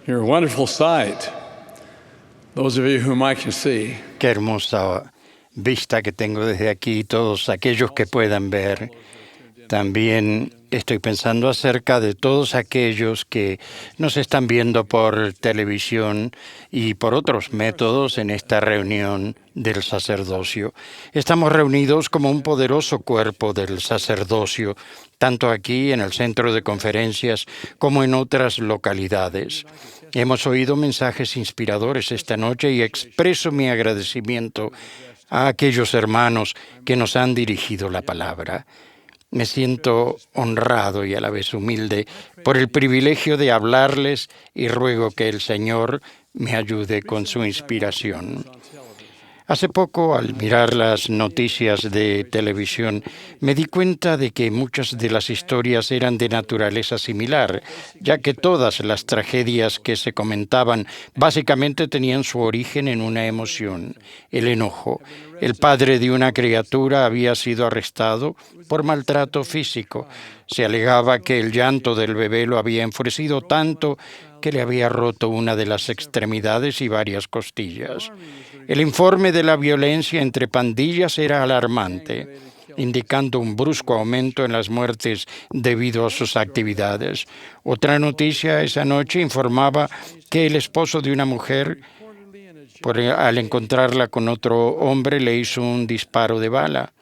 You're a wonderful sight. Those of you whom I can see. Qué hermosa vista que tengo desde aquí, todos aquellos que puedan ver. También estoy pensando acerca de todos aquellos que nos están viendo por televisión y por otros métodos en esta reunión del sacerdocio. Estamos reunidos como un poderoso cuerpo del sacerdocio, tanto aquí en el centro de conferencias como en otras localidades. Hemos oído mensajes inspiradores esta noche y expreso mi agradecimiento a aquellos hermanos que nos han dirigido la palabra. Me siento honrado y a la vez humilde por el privilegio de hablarles y ruego que el Señor me ayude con su inspiración. Hace poco, al mirar las noticias de televisión, me di cuenta de que muchas de las historias eran de naturaleza similar, ya que todas las tragedias que se comentaban básicamente tenían su origen en una emoción, el enojo. El padre de una criatura había sido arrestado por maltrato físico. Se alegaba que el llanto del bebé lo había enfurecido tanto que le había roto una de las extremidades y varias costillas. El informe de la violencia entre pandillas era alarmante, indicando un brusco aumento en las muertes debido a sus actividades. Otra noticia esa noche informaba que el esposo de una mujer, al encontrarla con otro hombre, le hizo un disparo de bala.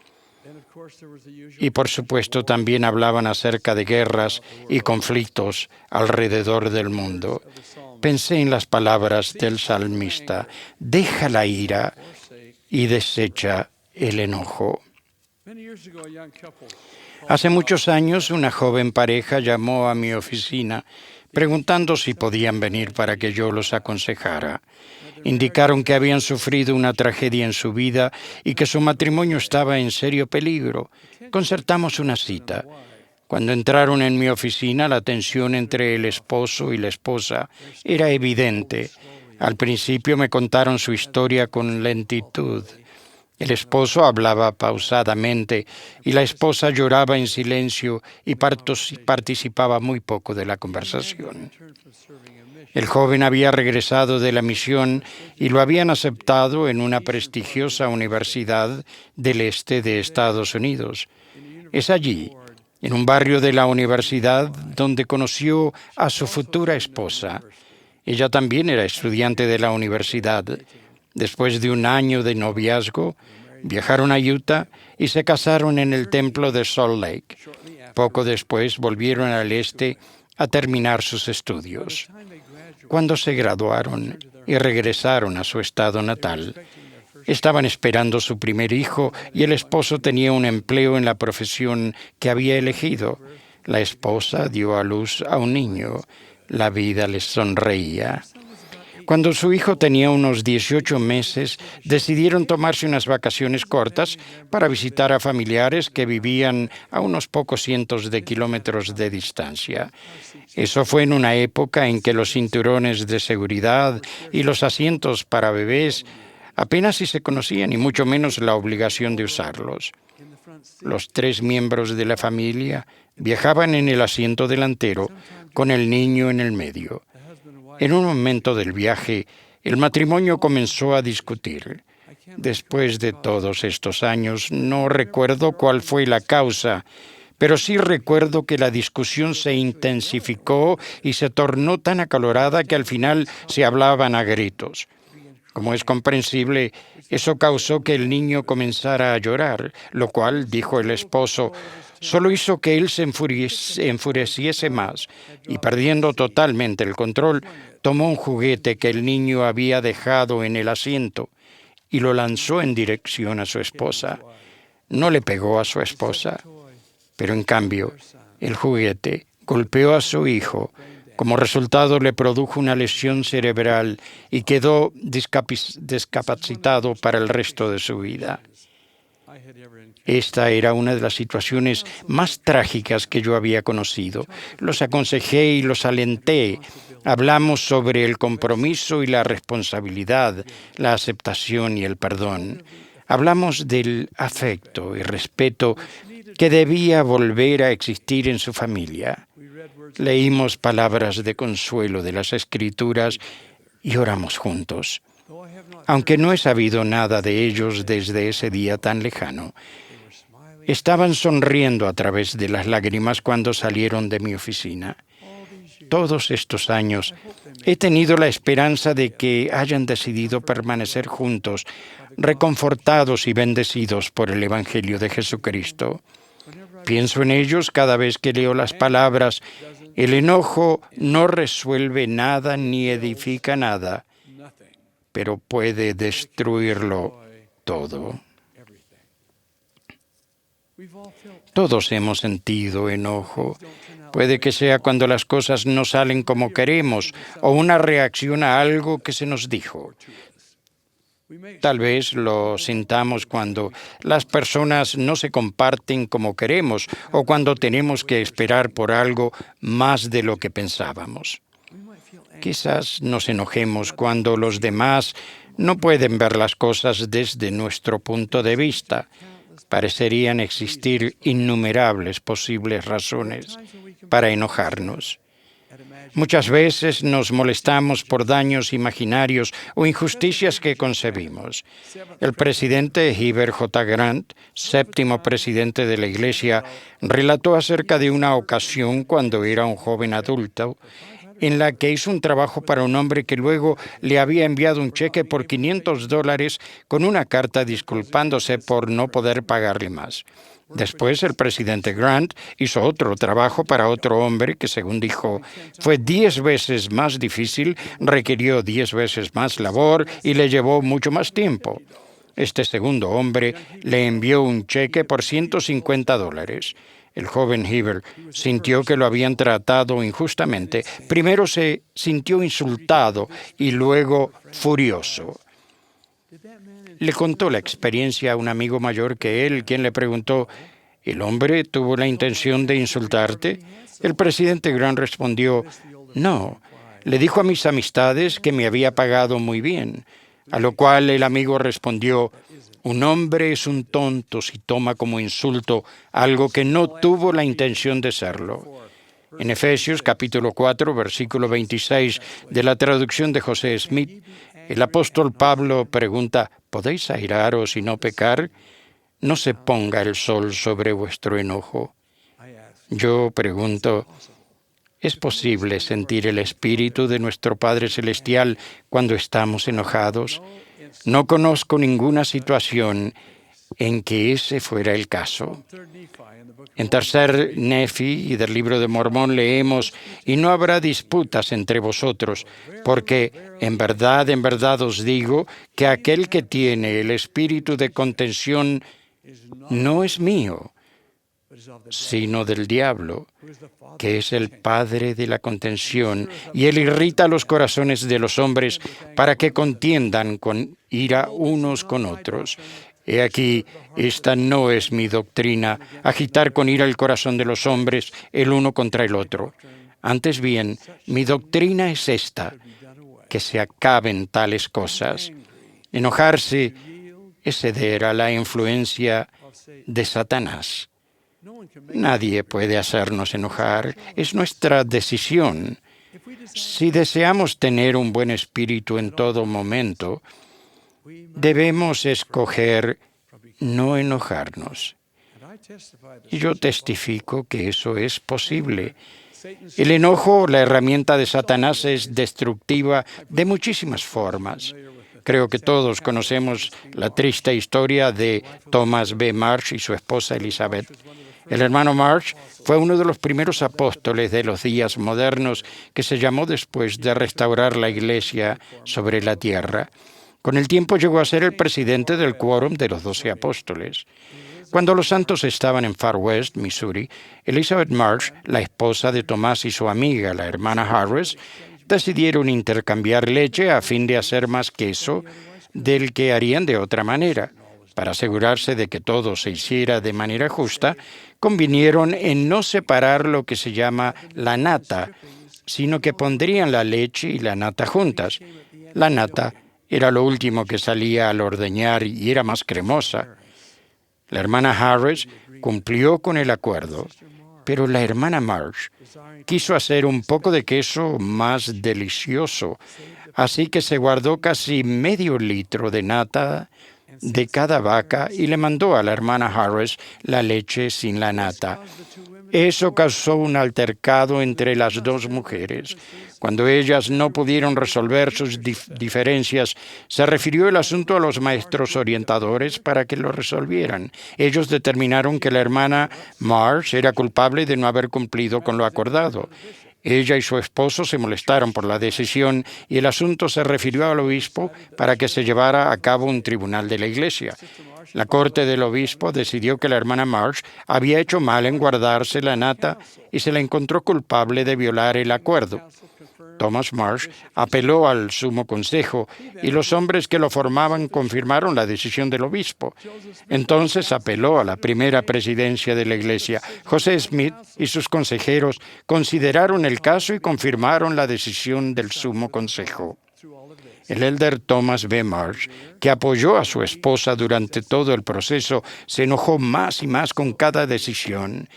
Y por supuesto también hablaban acerca de guerras y conflictos alrededor del mundo. Pensé en las palabras del salmista: deja la ira y desecha el enojo. Hace muchos años, una joven pareja llamó a mi oficina preguntando si podían venir para que yo los aconsejara. Indicaron que habían sufrido una tragedia en su vida y que su matrimonio estaba en serio peligro. Concertamos una cita. Cuando entraron en mi oficina, la tensión entre el esposo y la esposa era evidente. Al principio me contaron su historia con lentitud. El esposo hablaba pausadamente y la esposa lloraba en silencio y participaba muy poco de la conversación. El joven había regresado de la misión y lo habían aceptado en una prestigiosa universidad del este de Estados Unidos. Es allí, en un barrio de la universidad, donde conoció a su futura esposa. Ella también era estudiante de la universidad. Después de un año de noviazgo, viajaron a Utah y se casaron en el templo de Salt Lake. Poco después volvieron al este a terminar sus estudios. Cuando se graduaron y regresaron a su estado natal, estaban esperando su primer hijo y el esposo tenía un empleo en la profesión que había elegido. La esposa dio a luz a un niño. La vida les sonreía. Cuando su hijo tenía unos 18 meses, decidieron tomarse unas vacaciones cortas para visitar a familiares que vivían a unos pocos cientos de kilómetros de distancia. Eso fue en una época en que los cinturones de seguridad y los asientos para bebés apenas si se conocían y mucho menos la obligación de usarlos. Los 3 miembros de la familia viajaban en el asiento delantero con el niño en el medio. En un momento del viaje, el matrimonio comenzó a discutir. Después de todos estos años, no recuerdo cuál fue la causa, pero sí recuerdo que la discusión se intensificó y se tornó tan acalorada que al final se hablaban a gritos. Como es comprensible, eso causó que el niño comenzara a llorar, lo cual, dijo el esposo, solo hizo que él se enfureciese más y, perdiendo totalmente el control, tomó un juguete que el niño había dejado en el asiento y lo lanzó en dirección a su esposa. No le pegó a su esposa, pero en cambio, el juguete golpeó a su hijo. Como resultado, le produjo una lesión cerebral y quedó discapacitado para el resto de su vida. Esta era una de las situaciones más trágicas que yo había conocido. Los aconsejé y los alenté. Hablamos sobre el compromiso y la responsabilidad, la aceptación y el perdón. Hablamos del afecto y respeto que debía volver a existir en su familia. Leímos palabras de consuelo de las Escrituras y oramos juntos. Aunque no he sabido nada de ellos desde ese día tan lejano, estaban sonriendo a través de las lágrimas cuando salieron de mi oficina. Todos estos años he tenido la esperanza de que hayan decidido permanecer juntos, reconfortados y bendecidos por el Evangelio de Jesucristo. Pienso en ellos cada vez que leo las palabras: el enojo no resuelve nada ni edifica nada, pero puede destruirlo todo. Todos hemos sentido enojo. Puede que sea cuando las cosas no salen como queremos o una reacción a algo que se nos dijo. Tal vez lo sintamos cuando las personas no se comparten como queremos o cuando tenemos que esperar por algo más de lo que pensábamos. Quizás nos enojemos cuando los demás no pueden ver las cosas desde nuestro punto de vista. Parecerían existir innumerables posibles razones para enojarnos. Muchas veces nos molestamos por daños imaginarios o injusticias que concebimos. El presidente Heber J. Grant, séptimo presidente de la Iglesia, relató acerca de una ocasión cuando era un joven adulto en la que hizo un trabajo para un hombre que luego le había enviado un cheque por $500 con una carta disculpándose por no poder pagarle más. Después, el presidente Grant hizo otro trabajo para otro hombre que, según dijo, fue 10 veces más difícil, requirió 10 veces más labor y le llevó mucho más tiempo. Este segundo hombre le envió un cheque por $150. El joven Heber sintió que lo habían tratado injustamente. Primero se sintió insultado y luego furioso. Le contó la experiencia a un amigo mayor que él, quien le preguntó: ¿el hombre tuvo la intención de insultarte? El presidente Grant respondió: no, le dijo a mis amistades que me había pagado muy bien. A lo cual el amigo respondió: un hombre es un tonto si toma como insulto algo que no tuvo la intención de serlo. En Efesios capítulo 4, versículo 26 de la traducción de José Smith, el apóstol Pablo pregunta: ¿podéis airaros y no pecar? No se ponga el sol sobre vuestro enojo. Yo pregunto: ¿es posible sentir el Espíritu de nuestro Padre Celestial cuando estamos enojados? No conozco ninguna situación en que ese fuera el caso. En tercer Nefi y del libro de Mormón leemos: y no habrá disputas entre vosotros, porque en verdad os digo que aquel que tiene el espíritu de contención no es mío, sino del diablo, que es el padre de la contención, y él irrita los corazones de los hombres para que contiendan con ira unos con otros. He aquí, esta no es mi doctrina, agitar con ira el corazón de los hombres el uno contra el otro. Antes bien, mi doctrina es esta, que se acaben tales cosas. Enojarse es ceder a la influencia de Satanás. Nadie puede hacernos enojar, es nuestra decisión. Si deseamos tener un buen espíritu en todo momento, debemos escoger no enojarnos. Y yo testifico que eso es posible. El enojo, la herramienta de Satanás, es destructiva de muchísimas formas. Creo que todos conocemos la triste historia de Thomas B. Marsh y su esposa Elizabeth. El hermano Marsh fue uno de los primeros apóstoles de los días modernos que se llamó después de restaurar la iglesia sobre la tierra. Con el tiempo llegó a ser el presidente del quórum de los 12 apóstoles. Cuando los santos estaban en Far West, Missouri, Elizabeth Marsh, la esposa de Tomás, y su amiga, la hermana Harris, decidieron intercambiar leche a fin de hacer más queso del que harían de otra manera. Para asegurarse de que todo se hiciera de manera justa, convinieron en no separar lo que se llama la nata, sino que pondrían la leche y la nata juntas. La nata era lo último que salía al ordeñar y era más cremosa. La hermana Harris, cumplió con el acuerdo, pero la hermana Marsh quiso hacer un poco de queso más delicioso, así que se guardó casi medio litro de nata de cada vaca y le mandó a la hermana Harris la leche sin la nata. Eso causó un altercado entre las dos mujeres. Cuando ellas no pudieron resolver sus diferencias, se refirió el asunto a los maestros orientadores para que lo resolvieran. Ellos determinaron que la hermana Marsh era culpable de no haber cumplido con lo acordado. Ella y su esposo se molestaron por la decisión y el asunto se refirió al obispo para que se llevara a cabo un tribunal de la iglesia. La corte del obispo decidió que la hermana Marsh había hecho mal en guardarse la nata y se la encontró culpable de violar el acuerdo. Thomas Marsh apeló al Sumo Consejo y los hombres que lo formaban confirmaron la decisión del obispo. Entonces apeló a la primera presidencia de la iglesia. José Smith y sus consejeros consideraron el caso y confirmaron la decisión del Sumo Consejo. El elder Thomas B. Marsh, que apoyó a su esposa durante todo el proceso, se enojó más y más con cada decisión.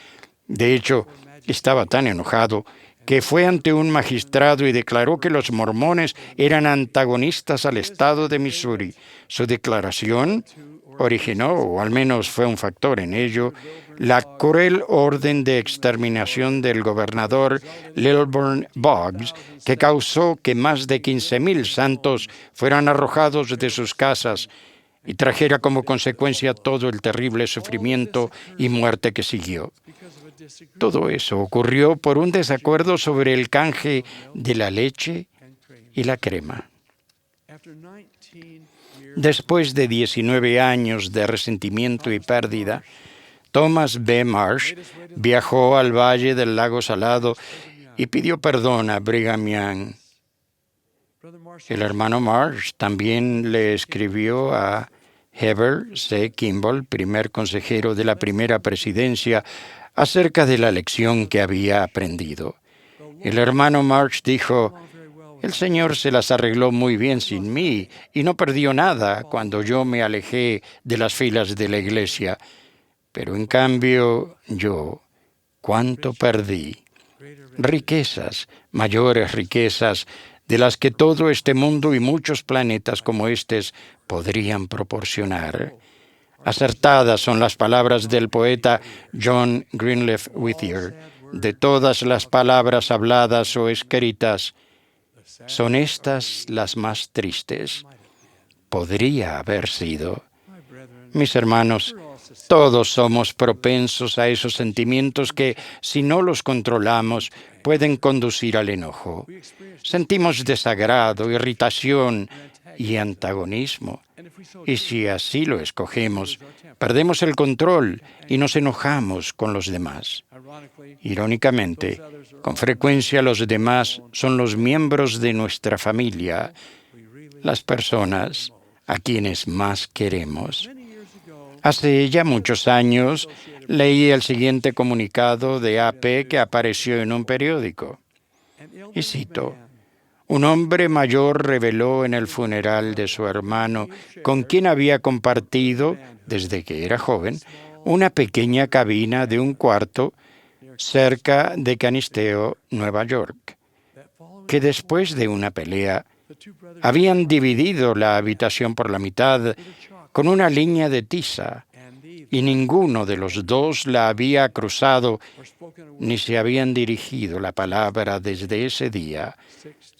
De hecho, estaba tan enojado que fue ante un magistrado y declaró que los mormones eran antagonistas al estado de Missouri. Su declaración originó, o al menos fue un factor en ello, la cruel orden de exterminación del gobernador Lilburn Boggs, que causó que más de 15,000 santos fueran arrojados de sus casas y trajera como consecuencia todo el terrible sufrimiento y muerte que siguió. Todo eso ocurrió por un desacuerdo sobre el canje de la leche y la crema. Después de 19 años de resentimiento y pérdida, Thomas B. Marsh viajó al valle del lago Salado y pidió perdón a Brigham Young. El hermano Marsh también le escribió a Heber C. Kimball, primer consejero de la primera presidencia, acerca de la lección que había aprendido. El hermano Marsh dijo: el Señor se las arregló muy bien sin mí y no perdió nada cuando yo me alejé de las filas de la iglesia. Pero en cambio yo, ¿cuánto perdí? Riquezas, mayores riquezas, de las que todo este mundo y muchos planetas como estos podrían proporcionar. Acertadas son las palabras del poeta John Greenleaf Whittier. De todas las palabras habladas o escritas, son estas las más tristes. Podría haber sido. Mis hermanos, todos somos propensos a esos sentimientos que, si no los controlamos, pueden conducir al enojo. Sentimos desagrado, irritación y antagonismo. Y si así lo escogemos, perdemos el control y nos enojamos con los demás. Irónicamente, con frecuencia los demás son los miembros de nuestra familia, las personas a quienes más queremos. Hace ya muchos años leí el siguiente comunicado de AP que apareció en un periódico. Y cito: un hombre mayor reveló en el funeral de su hermano, con quien había compartido, desde que era joven, una pequeña cabina de un cuarto cerca de Canisteo, Nueva York, que después de una pelea habían dividido la habitación por la mitad con una línea de tiza, y ninguno de los dos la había cruzado ni se habían dirigido la palabra desde ese día,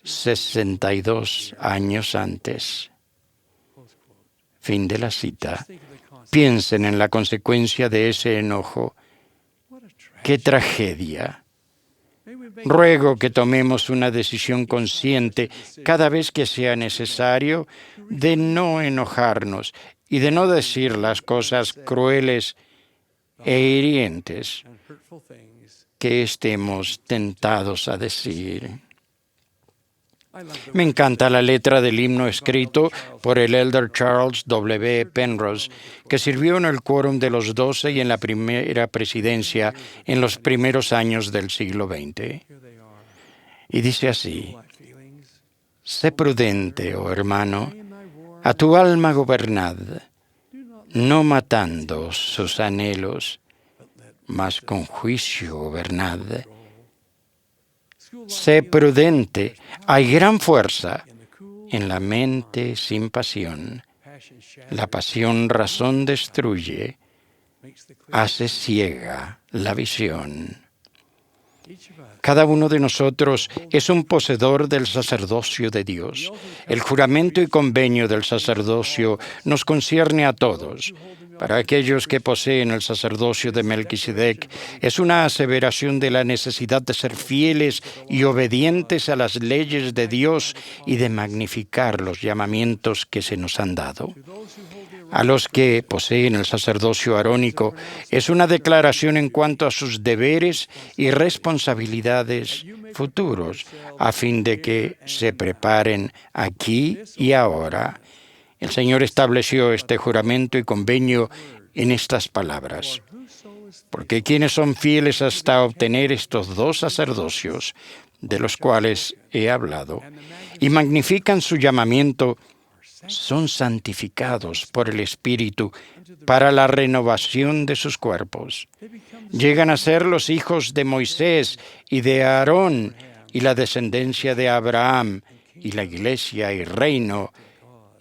62 años antes. Fin de la cita. Piensen en la consecuencia de ese enojo. ¡Qué tragedia! Ruego que tomemos una decisión consciente cada vez que sea necesario de no enojarnos y de no decir las cosas crueles e hirientes que estemos tentados a decir. Me encanta la letra del himno escrito por el elder Charles W. Penrose, que sirvió en el quórum de los 12 y en la primera presidencia en los primeros años del siglo XX. Y dice así: sé prudente, oh hermano, a tu alma gobernad, no matando sus anhelos, mas con juicio gobernad. Sé prudente, hay gran fuerza en la mente sin pasión. La pasión razón destruye, hace ciega la visión. Cada uno de nosotros es un poseedor del sacerdocio de Dios. El juramento y convenio del sacerdocio nos concierne a todos. Para aquellos que poseen el sacerdocio de Melquisedec, es una aseveración de la necesidad de ser fieles y obedientes a las leyes de Dios y de magnificar los llamamientos que se nos han dado. A los que poseen el sacerdocio arónico, es una declaración en cuanto a sus deberes y responsabilidades futuros, a fin de que se preparen aquí y ahora. El Señor estableció este juramento y convenio en estas palabras: porque quienes son fieles hasta obtener estos dos sacerdocios, de los cuales he hablado, y magnifican su llamamiento, son santificados por el Espíritu para la renovación de sus cuerpos. Llegan a ser los hijos de Moisés y de Aarón y la descendencia de Abraham y la iglesia y reino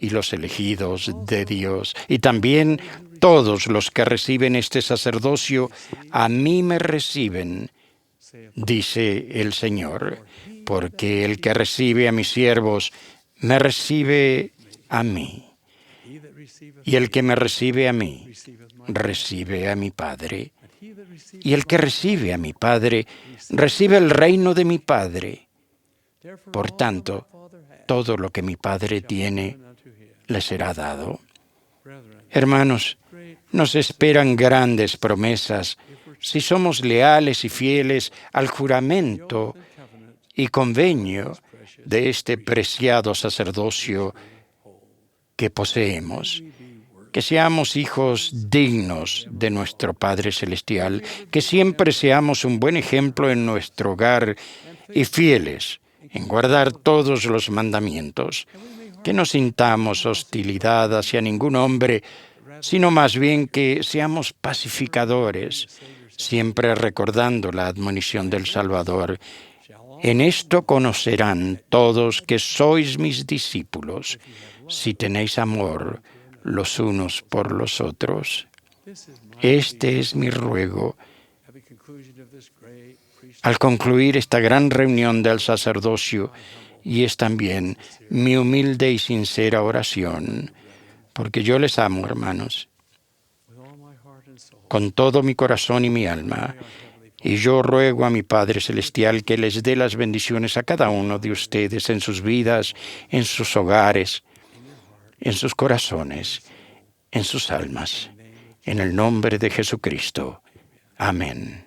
y los elegidos de Dios. Y también todos los que reciben este sacerdocio, a mí me reciben, dice el Señor, porque el que recibe a mis siervos, me recibe a mí. Y el que me recibe a mí, recibe a mi Padre. Y el que recibe a mi Padre, recibe el reino de mi Padre. Por tanto, todo lo que mi Padre tiene, le será dado. Hermanos, nos esperan grandes promesas si somos leales y fieles al juramento y convenio de este preciado sacerdocio que poseemos. Que seamos hijos dignos de nuestro Padre Celestial, que siempre seamos un buen ejemplo en nuestro hogar y fieles en guardar todos los mandamientos, que no sintamos hostilidad hacia ningún hombre, sino más bien que seamos pacificadores, siempre recordando la admonición del Salvador. En esto conocerán todos que sois mis discípulos, si tenéis amor los unos por los otros. Este es mi ruego. Al concluir esta gran reunión del sacerdocio, y es también mi humilde y sincera oración, porque yo les amo, hermanos, con todo mi corazón y mi alma, y yo ruego a mi Padre Celestial que les dé las bendiciones a cada uno de ustedes en sus vidas, en sus hogares, en sus corazones, en sus almas. En el nombre de Jesucristo. Amén.